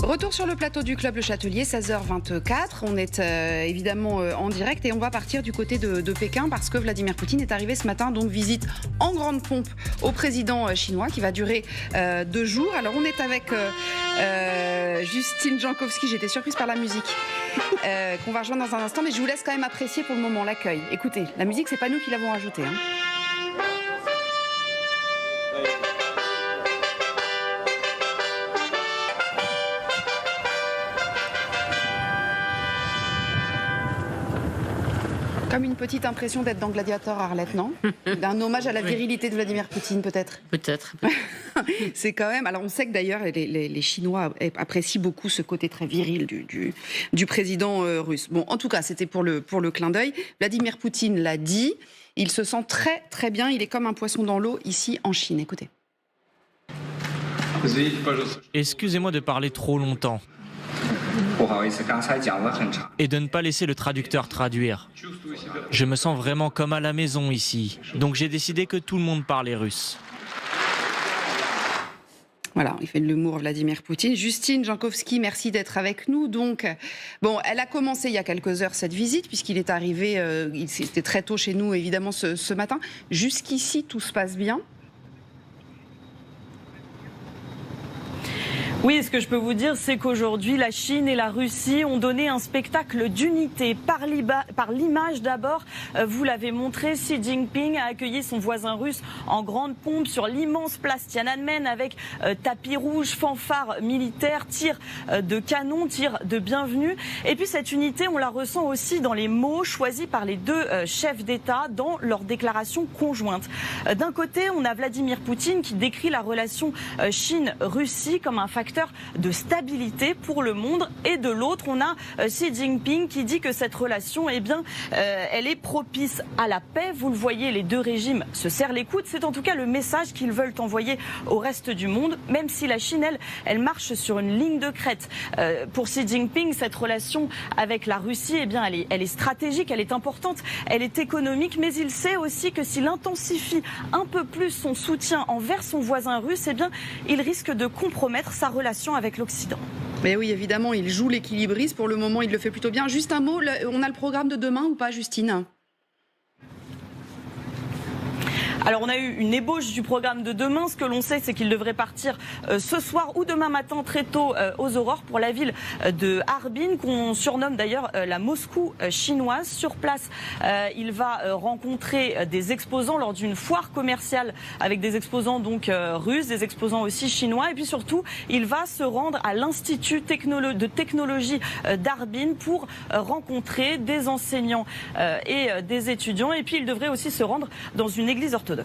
Retour sur le plateau du Club Le Châtelier, 16h24. On est évidemment en direct et on va partir du côté de Pékin parce que Vladimir Poutine est arrivé ce matin, donc visite en grande pompe au président chinois qui va durer 2 jours. Alors on est avec Justine Jankowski, j'étais surprise par la musique qu'on va rejoindre dans un instant, mais je vous laisse quand même apprécier pour le moment l'accueil. Écoutez, la musique, c'est pas nous qui l'avons ajoutée. Comme une petite impression d'être dans Gladiator, Arlette, non? Un hommage à la virilité de Vladimir Poutine, peut-être. Peut-être. C'est quand même... Alors, on sait que d'ailleurs, les Chinois apprécient beaucoup ce côté très viril du président russe. Bon, en tout cas, c'était pour le clin d'œil. Vladimir Poutine l'a dit. Il se sent très, très bien. Il est comme un poisson dans l'eau ici en Chine. Écoutez. Excusez-moi de parler trop longtemps. Et de ne pas laisser le traducteur traduire. Je me sens vraiment comme à la maison ici. Donc j'ai décidé que tout le monde parlait russe. Voilà, il fait de l'humour Vladimir Poutine. Justine Jankowski, merci d'être avec nous. Donc, bon, elle a commencé il y a quelques heures cette visite, puisqu'il est arrivé, c'était très tôt chez nous, évidemment, ce matin. Jusqu'ici, tout se passe bien. Oui, ce que je peux vous dire, c'est qu'aujourd'hui, la Chine et la Russie ont donné un spectacle d'unité. Par l'image d'abord, vous l'avez montré, Xi Jinping a accueilli son voisin russe en grande pompe sur l'immense place Tiananmen avec tapis rouge, fanfare militaire, tir de canon, tir de bienvenue. Et puis cette unité, on la ressent aussi dans les mots choisis par les deux chefs d'État dans leur déclaration conjointe. D'un côté, on a Vladimir Poutine qui décrit la relation Chine-Russie comme un facteur de stabilité pour le monde, et de l'autre on a Xi Jinping qui dit que cette relation, eh bien, elle est propice à la paix. Vous le voyez, les deux régimes se serrent les coudes. C'est en tout cas le message qu'ils veulent envoyer au reste du monde, même si la Chine, elle marche sur une ligne de crête. Pour Xi Jinping, cette relation avec la Russie, eh bien, elle est stratégique, elle est importante, elle est économique, mais il sait aussi que s'il intensifie un peu plus son soutien envers son voisin russe, eh bien, il risque de compromettre sa relation avec l'Occident. Mais oui, évidemment, il joue l'équilibriste. Pour le moment, il le fait plutôt bien. Juste un mot, on a le programme de demain ou pas, Justine ? Alors on a eu une ébauche du programme de demain. Ce que l'on sait, c'est qu'il devrait partir ce soir ou demain matin très tôt aux aurores pour la ville de Harbin, qu'on surnomme d'ailleurs la Moscou chinoise. Sur place, il va rencontrer des exposants lors d'une foire commerciale avec des exposants donc russes, des exposants aussi chinois. Et puis surtout, il va se rendre à l'Institut de technologie d'Harbin pour rencontrer des enseignants et des étudiants. Et puis il devrait aussi se rendre dans une église orthodoxe.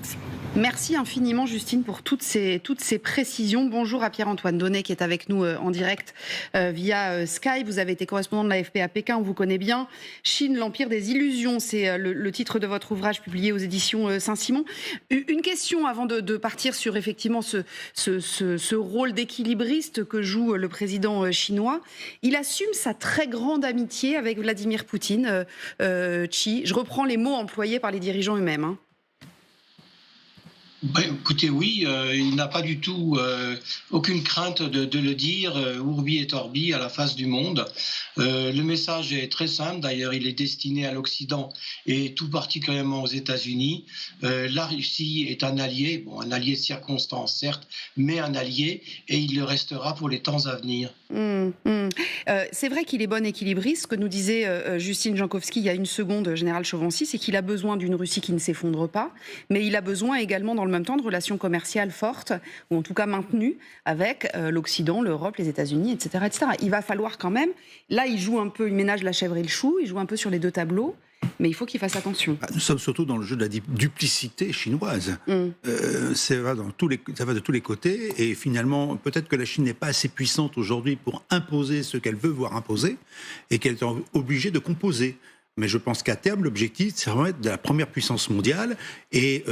Merci infiniment Justine pour toutes ces précisions. Bonjour à Pierre-Antoine Donnet qui est avec nous en direct via Skype. Vous avez été correspondant de l'AFP à Pékin, on vous connaît bien. Chine, l'empire des illusions, c'est le titre de votre ouvrage publié aux éditions Saint-Simon. Une question avant de partir sur effectivement ce rôle d'équilibriste que joue le président chinois. Il assume sa très grande amitié avec Vladimir Poutine, Xi. Je reprends les mots employés par les dirigeants eux-mêmes. Hein. Ben, écoutez, oui, il n'a pas du tout aucune crainte de le dire, urbi et orbi, à la face du monde. Le message est très simple, d'ailleurs il est destiné à l'Occident et tout particulièrement aux États-Unis. La Russie est un allié, bon, un allié de circonstance certes, mais un allié, et il le restera pour les temps à venir. C'est vrai qu'il est bon équilibriste. Ce que nous disait Justine Jankowski il y a une seconde, Général Chauvency, c'est qu'il a besoin d'une Russie qui ne s'effondre pas, mais il a besoin également dans le même temps de relations commerciales fortes, ou en tout cas maintenues, avec l'Occident, l'Europe, les États-Unis, etc., etc. Il va falloir quand même... Là, il joue un peu, il ménage la chèvre et le chou, il joue un peu sur les deux tableaux, mais il faut qu'il fasse attention. Nous sommes surtout dans le jeu de la duplicité chinoise. Ça va de tous les côtés, et finalement, peut-être que la Chine n'est pas assez puissante aujourd'hui pour imposer ce qu'elle veut voir imposer, et qu'elle est obligée de composer. mais je pense qu'à terme, l'objectif, c'est vraiment être de la première puissance mondiale et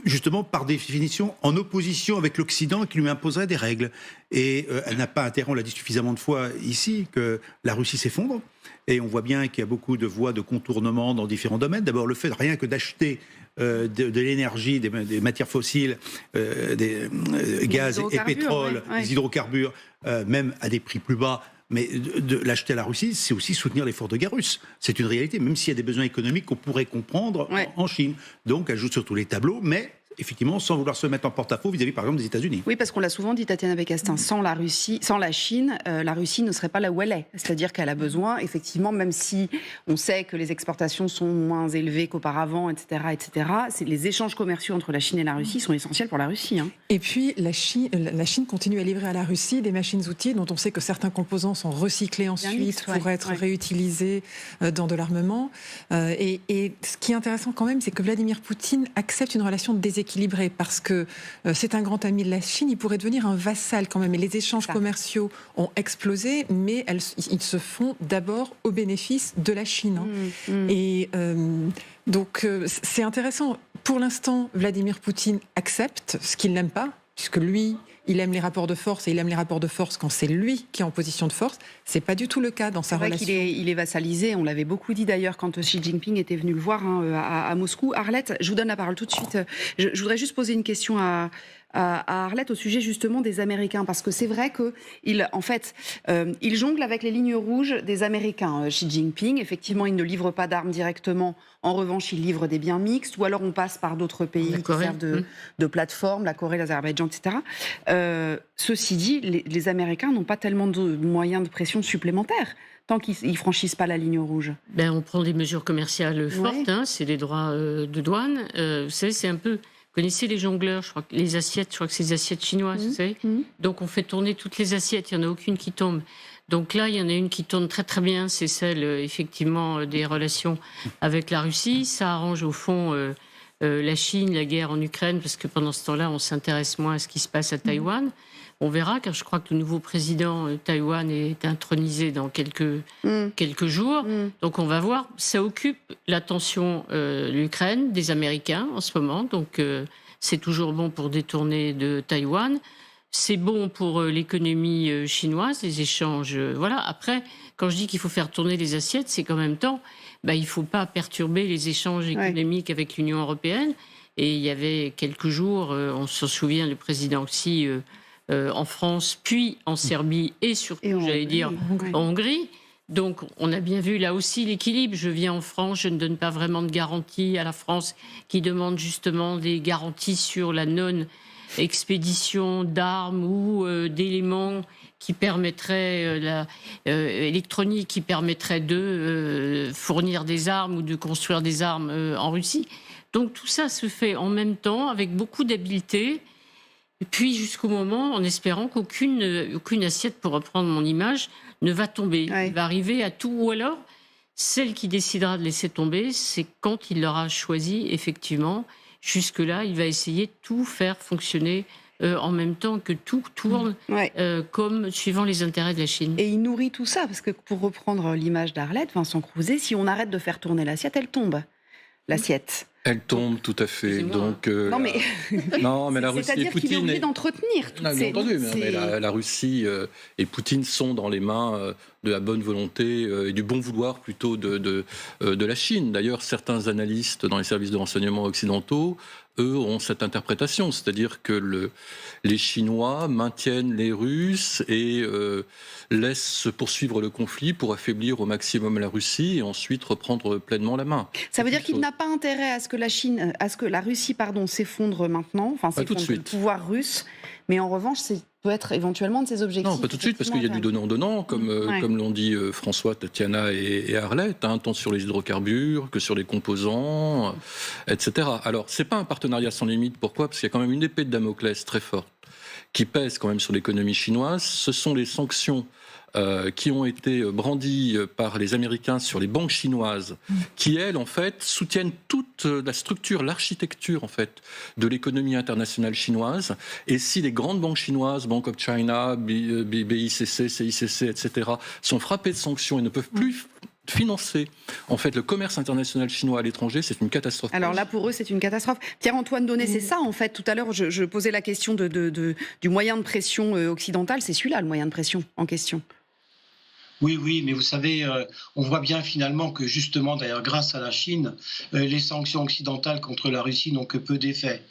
justement, par définition, en opposition avec l'Occident qui lui imposerait des règles. Et elle n'a pas intérêt, on l'a dit suffisamment de fois ici, que la Russie s'effondre. Et on voit bien qu'il y a beaucoup de voies de contournement dans différents domaines. D'abord, le fait rien que d'acheter de l'énergie, des matières fossiles, des gaz et pétrole, des hydrocarbures, même à des prix plus bas, mais de l'acheter à la Russie, c'est aussi soutenir l'effort de guerre russe. C'est une réalité, même s'il y a des besoins économiques qu'on pourrait comprendre en Chine. Donc, elle joue sur tous les tableaux, mais effectivement, sans vouloir se mettre en porte-à-faux vis-à-vis, par exemple, des États-Unis. Oui, parce qu'on l'a souvent dit, Tatiana Becastin, sans la Chine, la Russie ne serait pas là où elle est. C'est-à-dire qu'elle a besoin, effectivement, même si on sait que les exportations sont moins élevées qu'auparavant, etc., les échanges commerciaux entre la Chine et la Russie sont essentiels pour la Russie. Et puis, la Chine continue à livrer à la Russie des machines-outils dont on sait que certains composants sont recyclés ensuite pour être réutilisés dans de l'armement. Et ce qui est intéressant quand même, c'est que Vladimir Poutine accepte une relation déséquilibrée parce que c'est un grand ami de la Chine, il pourrait devenir un vassal quand même. Et les échanges commerciaux ont explosé, mais ils se font d'abord au bénéfice de la Chine. Et donc c'est intéressant. Pour l'instant, Vladimir Poutine accepte ce qu'il n'aime pas, puisque lui, il aime les rapports de force et il aime les rapports de force quand c'est lui qui est en position de force. C'est pas du tout le cas dans sa relation. C'est vrai qu'il est vassalisé. On l'avait beaucoup dit d'ailleurs quand Xi Jinping était venu le voir à Moscou. Arlette, je vous donne la parole tout de suite. Je voudrais juste poser une question à Arlette au sujet justement des Américains, parce que c'est vrai qu'il jongle avec les lignes rouges des Américains. Xi Jinping, effectivement, il ne livre pas d'armes directement. En revanche, il livre des biens mixtes, ou alors on passe par d'autres pays qui servent de plateforme, la Corée, l'Azerbaïdjan, etc. Ceci dit, les Américains n'ont pas tellement de moyens de pression supplémentaires tant qu'ils ne franchissent pas la ligne rouge. On prend des mesures commerciales fortes, c'est les droits de douane. Vous savez, c'est un peu... Vous connaissez les jongleurs, je crois que les assiettes, je crois que c'est des assiettes chinoises, vous savez. Donc on fait tourner toutes les assiettes, il n'y en a aucune qui tombe. Donc là, il y en a une qui tourne très très bien, c'est celle effectivement des relations avec la Russie. Ça arrange au fond la Chine, la guerre en Ukraine, parce que pendant ce temps-là, on s'intéresse moins à ce qui se passe à Taïwan. On verra, car je crois que le nouveau président Taïwan est intronisé dans quelques jours. Donc on va voir. Ça occupe l'attention l'Ukraine, des Américains en ce moment. Donc c'est toujours bon pour détourner de Taïwan. C'est bon pour l'économie chinoise, les échanges. Voilà. Après, quand je dis qu'il faut faire tourner les assiettes, c'est qu'en même temps, il ne faut pas perturber les échanges économiques avec l'Union européenne. Et il y avait quelques jours, on se souvient, le président Xi... en France, puis en Serbie et surtout, en Hongrie. Donc, on a bien vu là aussi l'équilibre. Je viens en France, je ne donne pas vraiment de garantie à la France qui demande justement des garanties sur la non-expédition d'armes ou d'éléments qui permettraient, électronique qui permettrait de fournir des armes ou de construire des armes en Russie. Donc, tout ça se fait en même temps avec beaucoup d'habileté. Et puis jusqu'au moment, en espérant qu'aucune assiette, pour reprendre mon image, ne va tomber. Il va arriver à tout. Ou alors, celle qui décidera de laisser tomber, c'est quand il l'aura choisi, effectivement. Jusque-là, il va essayer de tout faire fonctionner en même temps, que tout tourne comme suivant les intérêts de la Chine. Et il nourrit tout ça, parce que pour reprendre l'image d'Arlette, Vincent Crouzet, si on arrête de faire tourner l'assiette, elle tombe. L'assiette. Elle tombe, tout à fait. Donc, non, mais la Russie c'est-à-dire et Poutine... qu'il est obligé d'entretenir toutes ces... Entendu, mais la Russie et Poutine sont dans les mains de la bonne volonté et du bon vouloir plutôt de la Chine. D'ailleurs, certains analystes dans les services de renseignement occidentaux, eux, ont cette interprétation, c'est-à-dire que les Chinois maintiennent les Russes et laissent se poursuivre le conflit pour affaiblir au maximum la Russie et ensuite reprendre pleinement la main. Ça veut dire qu'il n'a pas intérêt à ce que la Russie, s'effondre maintenant, s'effondre le pouvoir russe, mais en revanche, c'est peut être éventuellement de ses objectifs. Non, pas tout de suite, parce qu'il y a du donnant-donnant, comme l'ont dit François, Tatiana et Arlette, tant sur les hydrocarbures que sur les composants, etc. Alors, c'est pas un partenariat sans limite. Pourquoi ? Parce qu'il y a quand même une épée de Damoclès très forte qui pèse quand même sur l'économie chinoise. Ce sont les sanctions qui ont été brandies par les Américains sur les banques chinoises, qui, elles, en fait, soutiennent toute la structure, l'architecture, en fait, de l'économie internationale chinoise. Et si les grandes banques chinoises, Bank of China, BICC, CICC, etc., sont frappées de sanctions et ne peuvent plus financer en fait le commerce international chinois à l'étranger, c'est une catastrophe. Alors là, pour eux, c'est une catastrophe. Pierre-Antoine Donnet, c'est ça en fait. Tout à l'heure, je posais la question du moyen de pression occidental. C'est celui-là, le moyen de pression en question. Oui, mais vous savez, on voit bien finalement que justement, d'ailleurs, grâce à la Chine, les sanctions occidentales contre la Russie n'ont que peu d'effet.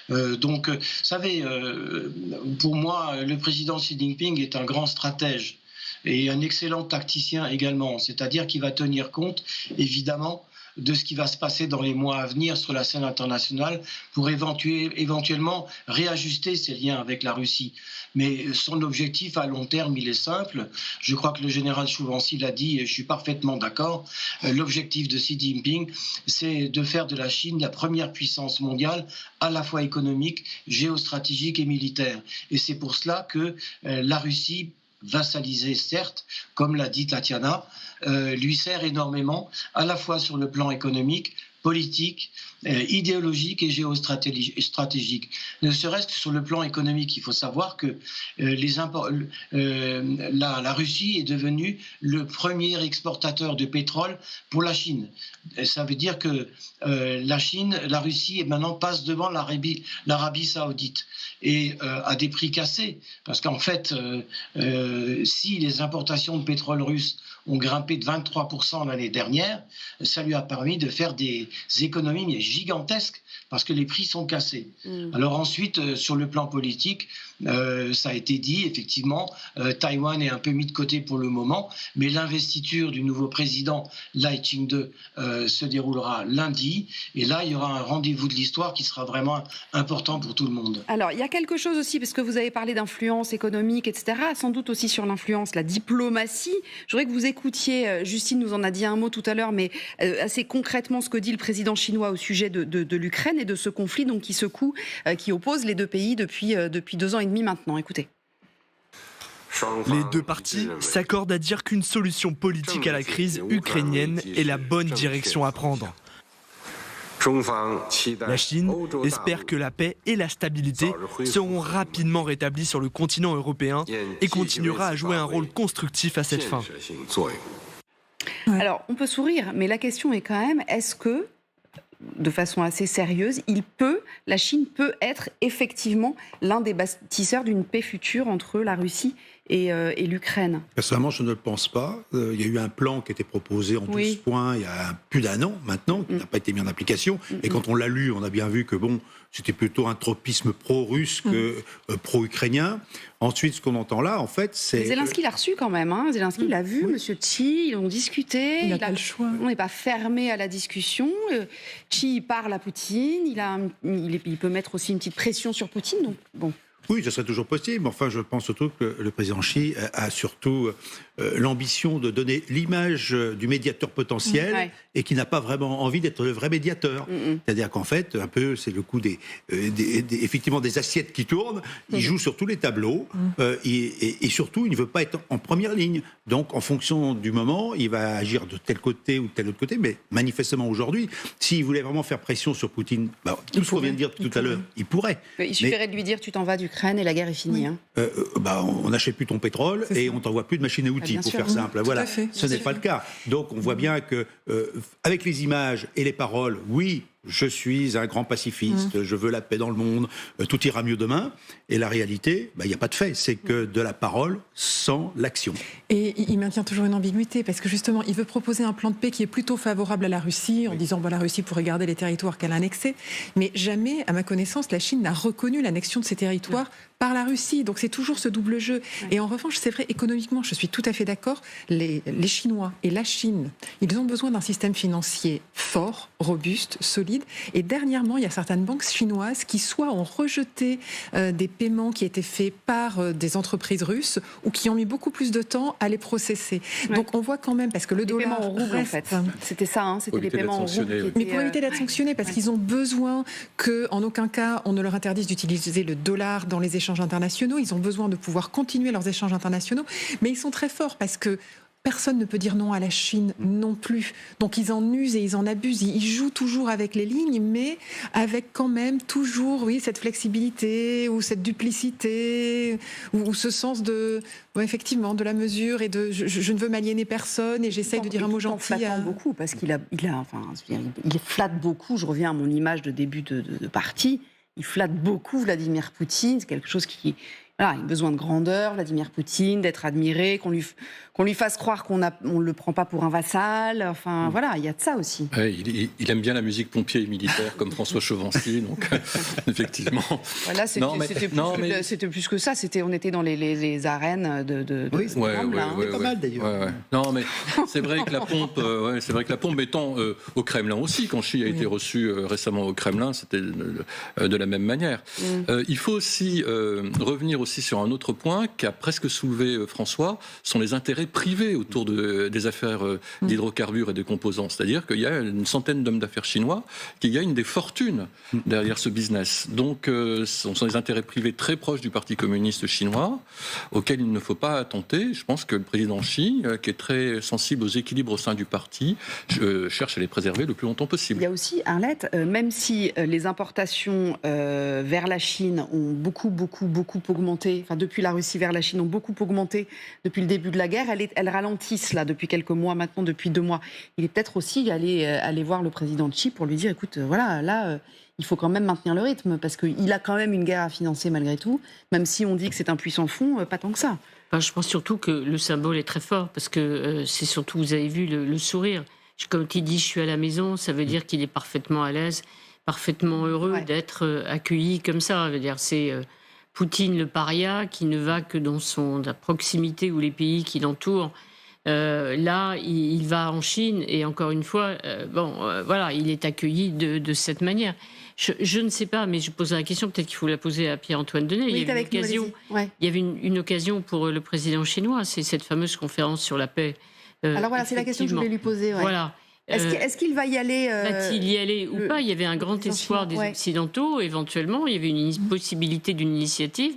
Donc, vous savez, pour moi, le président Xi Jinping est un grand stratège et un excellent tacticien également, c'est-à-dire qu'il va tenir compte, évidemment, de ce qui va se passer dans les mois à venir sur la scène internationale pour éventuellement réajuster ses liens avec la Russie. Mais son objectif à long terme, il est simple. Je crois que le général Chouvency l'a dit et je suis parfaitement d'accord. L'objectif de Xi Jinping, c'est de faire de la Chine la première puissance mondiale, à la fois économique, géostratégique et militaire. Et c'est pour cela que la Russie, vassalisé, certes, comme l'a dit Tatiana, lui sert énormément, à la fois sur le plan économique, politique, idéologique et géostratégique. Ne serait-ce que sur le plan économique, il faut savoir que la Russie est devenue le premier exportateur de pétrole pour la Chine. Et ça veut dire que la Russie maintenant passe devant l'Arabie saoudite et à des prix cassés. Parce qu'en fait, si les importations de pétrole russe ont grimpé de 23% l'année dernière, ça lui a permis de faire des économies gigantesques parce que les prix sont cassés. Alors ensuite, sur le plan politique, ça a été dit, effectivement, Taïwan est un peu mis de côté pour le moment, mais l'investiture du nouveau président Lai Ching-te se déroulera lundi, et là, il y aura un rendez-vous de l'histoire qui sera vraiment important pour tout le monde. Alors, il y a quelque chose aussi, parce que vous avez parlé d'influence économique, etc., sans doute aussi sur l'influence, la diplomatie. Je voudrais que vous écoutiez, Justine nous en a dit un mot tout à l'heure, mais assez concrètement ce que dit le président chinois au sujet de l'Ukraine et de ce conflit donc, qui secoue, qui oppose les deux pays depuis 2 ans et demi maintenant. Écoutez. Les deux parties s'accordent à dire qu'une solution politique à la crise ukrainienne est la bonne direction à prendre. La Chine espère que la paix et la stabilité seront rapidement rétablies sur le continent européen et continuera à jouer un rôle constructif à cette fin. Alors, on peut sourire, mais la question est quand même, est-ce que, de façon assez sérieuse, la Chine peut être effectivement l'un des bâtisseurs d'une paix future entre la Russie et l'Ukraine? Personnellement, je ne le pense pas. Il y a eu un plan qui a été proposé en 12 points il y a plus d'un an maintenant, qui n'a pas été mis en application. Et quand on l'a lu, on a bien vu que c'était plutôt un tropisme pro-russe que pro-ukrainien. Ensuite, ce qu'on entend là, en fait, c'est... Zelensky l'a reçu quand même. Zelensky l'a vu, Monsieur Xi, ils ont discuté. Il n'a pas le choix. On n'est pas fermé à la discussion. Xi parle à Poutine. Il peut mettre aussi une petite pression sur Poutine. Donc, bon. Oui, ce serait toujours possible. Mais enfin, je pense surtout que le président Xi a surtout l'ambition de donner l'image du médiateur potentiel et qui n'a pas vraiment envie d'être le vrai médiateur. C'est-à-dire qu'en fait, un peu, c'est le coup effectivement des assiettes qui tournent. Il joue sur tous les tableaux et surtout, il ne veut pas être en première ligne. Donc, en fonction du moment, il va agir de tel côté ou de tel autre côté. Mais manifestement, aujourd'hui, s'il voulait vraiment faire pression sur Poutine, tout ce qu'on vient de dire tout à l'heure, il pourrait. Il suffirait de lui dire, tu t'en vas d'Ukraine et la guerre est finie. On n'achète plus ton pétrole et on t'envoie plus de machines à outils, pour faire simple. Voilà, ce n'est pas le cas. Donc, on voit bien que avec les images et les paroles, oui, je suis un grand pacifiste, je veux la paix dans le monde, tout ira mieux demain. Et la réalité, il n'y a pas de fait, c'est que de la parole sans l'action. Et il maintient toujours une ambiguïté, parce que justement, il veut proposer un plan de paix qui est plutôt favorable à la Russie, en disant la Russie pourrait garder les territoires qu'elle a annexés. Mais jamais, à ma connaissance, la Chine n'a reconnu l'annexion de ces territoires par la Russie. Donc c'est toujours ce double jeu. Et en revanche, c'est vrai, économiquement, je suis tout à fait d'accord, les Chinois et la Chine, ils ont besoin d'un système financier fort, robuste, solide. Et dernièrement, il y a certaines banques chinoises qui soit ont rejeté des paiements qui étaient faits par des entreprises russes ou qui ont mis beaucoup plus de temps à les processer. Donc on voit quand même, parce que le dollar paiements en rouble, en fait. C'était ça, c'était les paiements en rouble. Mais pour éviter d'être sanctionnés, parce qu'ils ont besoin qu'en aucun cas on ne leur interdise d'utiliser le dollar dans les échanges internationaux. Ils ont besoin de pouvoir continuer leurs échanges internationaux. Mais ils sont très forts parce que personne ne peut dire non à la Chine non plus. Donc ils en usent et ils en abusent. Ils jouent toujours avec les lignes, mais avec quand même toujours, cette flexibilité ou cette duplicité ou ce sens effectivement, de la mesure et de je ne veux m'aliéner personne et j'essaye de dire un mot gentil. Beaucoup, parce qu'il il flatte beaucoup. Je reviens à mon image de début de parti. Il flatte beaucoup Vladimir Poutine. C'est quelque chose qui... Voilà, il a besoin de grandeur, Vladimir Poutine, d'être admiré, qu'on lui fasse croire qu'on ne le prend pas pour un vassal. Enfin, voilà, il y a de ça aussi. Ouais, il aime bien la musique pompier et militaire, comme François Chauvency, donc effectivement. Voilà, c'était plus que ça. On était dans les arènes de c'est pas mal d'ailleurs. Non, mais c'est vrai que la pompe étant au Kremlin aussi, quand Xi a été reçu récemment au Kremlin, c'était de la même manière. Il faut aussi revenir aussi sur un autre point qu'a presque soulevé François, sont les intérêts privés autour des affaires d'hydrocarbures et de composants. C'est-à-dire qu'il y a une centaine d'hommes d'affaires chinois qui gagnent des fortunes derrière ce business. Donc ce sont des intérêts privés très proches du Parti communiste chinois, auxquels il ne faut pas attenter. Je pense que le président Xi, qui est très sensible aux équilibres au sein du parti, cherche à les préserver le plus longtemps possible. Il y a aussi, Arlette, même si les importations vers la Chine ont beaucoup augmenté, enfin depuis la Russie vers la Chine ont beaucoup augmenté depuis le début de la guerre, elles ralentissent là depuis quelques mois maintenant, depuis 2 mois. Il est peut-être aussi aller voir le président Xi pour lui dire, écoute, voilà, là, il faut quand même maintenir le rythme, parce qu'il a quand même une guerre à financer malgré tout, même si on dit que c'est un puissant fond, pas tant que ça. Enfin, je pense surtout que le symbole est très fort, parce que c'est surtout, vous avez vu le sourire. Comme il dit, je suis à la maison, ça veut dire qu'il est parfaitement à l'aise, parfaitement heureux d'être accueilli comme ça. Je veux dire, c'est Poutine le paria qui ne va que dans la proximité ou les pays qui l'entourent. Là, il va en Chine et encore une fois, voilà, il est accueilli de cette manière. Je ne sais pas, mais je poserai la question, peut-être qu'il faut la poser à Pierre-Antoine Denet. Oui, il y avait une occasion pour le président chinois, c'est cette fameuse conférence sur la paix. Alors voilà, c'est la question que je voulais lui poser. Ouais. Voilà. Est-ce qu'il va y aller Va-t-il y aller ou pas? Il y avait un grand espoir des Occidentaux, éventuellement. Il y avait une possibilité d'une initiative.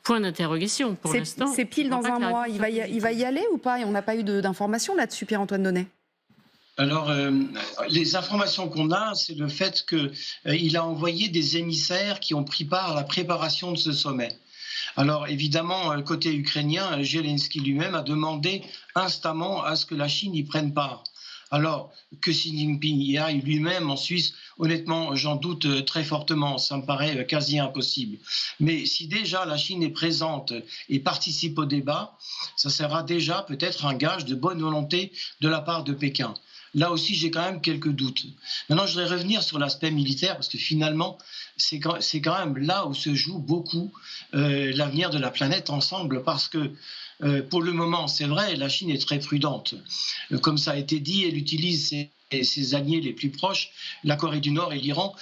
Point d'interrogation pour l'instant. C'est pile dans un mois. Il va y aller ou pas? Et on n'a pas eu d'informations là-dessus, Pierre-Antoine Denet. Alors, les informations qu'on a, c'est le fait qu'il a envoyé des émissaires qui ont pris part à la préparation de ce sommet. Alors évidemment, côté ukrainien, Zelensky lui-même a demandé instamment à ce que la Chine y prenne part. Alors que Xi Jinping y aille lui-même en Suisse, honnêtement, j'en doute très fortement, ça me paraît quasi impossible. Mais si déjà la Chine est présente et participe au débat, ça sera déjà peut-être un gage de bonne volonté de la part de Pékin. Là aussi, j'ai quand même quelques doutes. Maintenant, je voudrais revenir sur l'aspect militaire, parce que finalement, c'est quand même là où se joue beaucoup l'avenir de la planète ensemble, parce que pour le moment, c'est vrai, la Chine est très prudente. Comme ça a été dit, elle utilise ses alliés les plus proches, la Corée du Nord et l'Iran,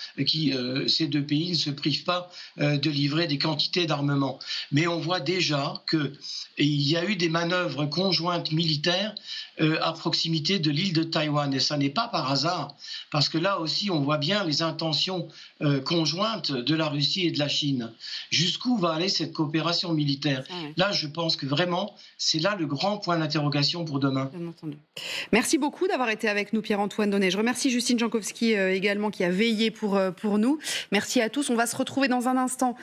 ces 2 pays ne se privent pas de livrer des quantités d'armement. Mais on voit déjà qu'il y a eu des manœuvres conjointes militaires à proximité de l'île de Taïwan. Et ça n'est pas par hasard, parce que là aussi, on voit bien les intentions conjointes de la Russie et de la Chine. Jusqu'où va aller cette coopération militaire? Là, je pense que vraiment, c'est là le grand point d'interrogation pour demain. Bien entendu. Merci beaucoup d'avoir été avec nous, Pierre-Antoine Denet. Je remercie Justine Jankowski également qui a veillé pour nous. Merci à tous. On va se retrouver dans un instant.